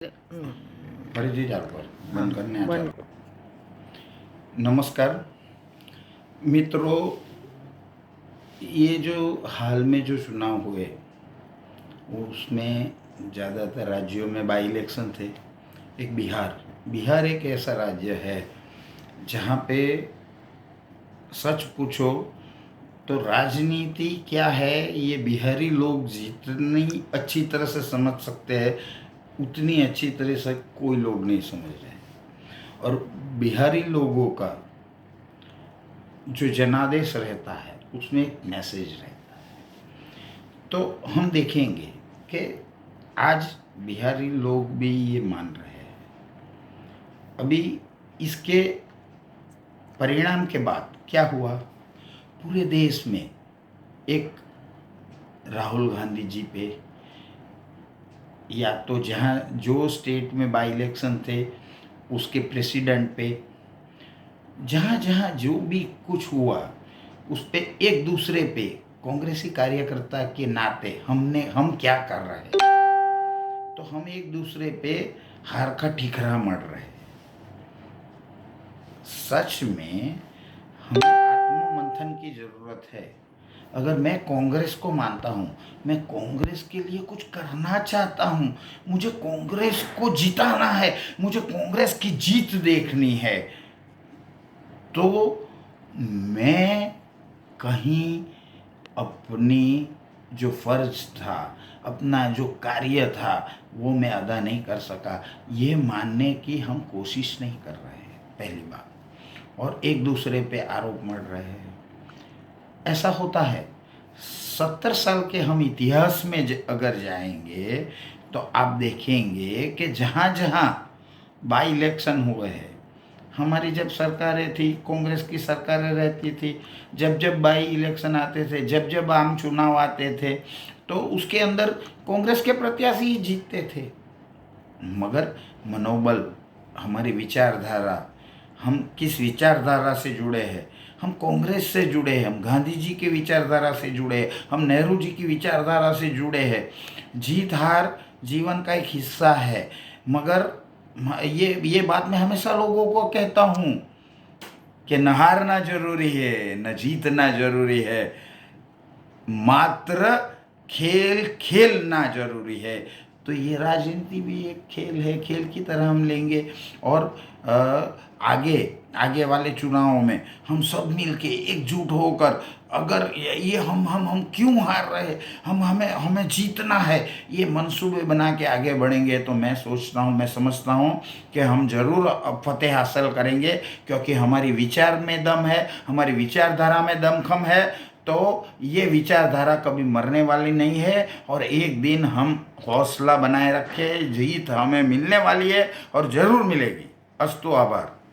ફરીથી ચાલુ કર બંધ કરીને આ ચાલુ. नमस्कार मित्रों, ये जो हाल में जो चुनाव हुए उसमें ज़्यादातर राज्यों में बाई इलेक्शन थे. एक बिहार एक ऐसा राज्य है जहाँ पे सच पूछो तो राजनीति क्या है ये बिहारी लोग जितनी अच्छी तरह से समझ सकते हैं उतनी अच्छी तरह से कोई लोग नहीं समझ रहे. और बिहारी लोगों का जो जनादेश रहता है उसमें एक मैसेज रहता है. तो हम देखेंगे कि आज बिहारी लोग भी ये मान रहे हैं. अभी इसके परिणाम के बाद क्या हुआ, पूरे देश में एक राहुल गांधी जी पे या तो जहाँ जो स्टेट में बाई इलेक्शन थे उसके प्रेसिडेंट पे, जहाँ जहाँ जो भी कुछ हुआ उस पे एक दूसरे पे कांग्रेसी कार्यकर्ता के नाते हम क्या कर रहे हैं, तो हम एक दूसरे पे हार का ठिकरा मर रहे हैं. सच में हमें आत्ममंथन की ज़रूरत है. अगर मैं कांग्रेस को मानता हूँ, मैं कांग्रेस के लिए कुछ करना चाहता हूँ, मुझे कांग्रेस को जिताना है, मुझे कांग्रेस की जीत देखनी है, तो मैं कहीं अपनी जो फर्ज था, अपना जो कार्य था वो मैं अदा नहीं कर सका, ये मानने की हम कोशिश नहीं कर रहे हैं पहली बात. और एक दूसरे पे आरोप मढ़ रहे हैं. ऐसा होता है. 70 साल के हम इतिहास में अगर जाएंगे तो आप देखेंगे कि जहाँ जहाँ बाई इलेक्शन हुए हैं, हमारी जब सरकारें थी, कांग्रेस की सरकारें रहती थी, जब जब बाई इलेक्शन आते थे, जब जब आम चुनाव आते थे, तो उसके अंदर कांग्रेस के प्रत्याशी ही जीतते थे. मगर मनोबल, हमारी विचारधारा, हम किस विचारधारा से जुड़े हैं, हम कांग्रेस से जुड़े हैं, हम गांधी जी के विचारधारा से जुड़े हैं, हम नेहरू जी की विचारधारा से जुड़े हैं. जीत हार जीवन का एक हिस्सा है. मगर ये बात मैं हमेशा लोगों को कहता हूँ कि न हारना जरूरी है, न जीतना जरूरी है, मात्र खेल खेलना जरूरी है. तो ये राजनीति भी एक खेल है, खेल की तरह हम लेंगे. और आगे वाले चुनावों में हम सब मिलके एकजुट होकर, अगर ये हम क्यों हार रहे हैं, हमें जीतना है, ये मंसूबे बना के आगे बढ़ेंगे, तो मैं सोचता हूँ, मैं समझता हूँ कि हम ज़रूर फतेह हासिल करेंगे. क्योंकि हमारी विचार में दम है, हमारी विचारधारा में दमखम है. तो ये विचारधारा कभी मरने वाली नहीं है. और एक दिन हम हौसला बनाए रखें, जीत हमें मिलने वाली है और ज़रूर मिलेगी. अस्तु, आभार.